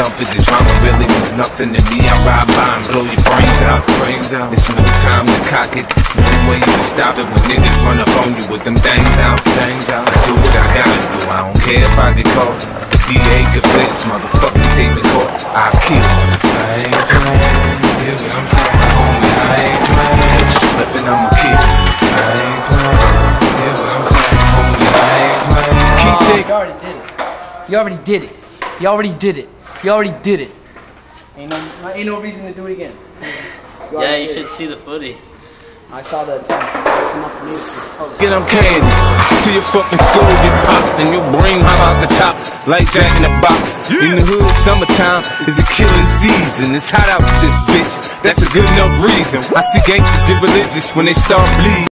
dump it. The drama really means nothing to me. I ride by and blow your brains out. It's no time to cock it. No way you can stop it when niggas run up on you with them things out. I do what I gotta do. I don't care if I get caught. The DA could play this motherfucking tape in court. I'll kill. I ain't playing. Hear what I'm saying, homie. I ain't playing. Catch you slipping, I'ma kill. I ain't playing. Hear what I'm saying, homie. I ain't playing. Keep it. You already did it. You already did it. You already did it. Ain't no reason to do it again. Yeah, you should see the footy. I saw the attempts. It's enough for me to see. Get them candy till your fucking skull get popped and your brain hop out the top like Jack in the Box. In the hood, summertime is a killing season. It's hot out with this bitch. That's a good enough reason. I see gangsters get religious when they start bleeding.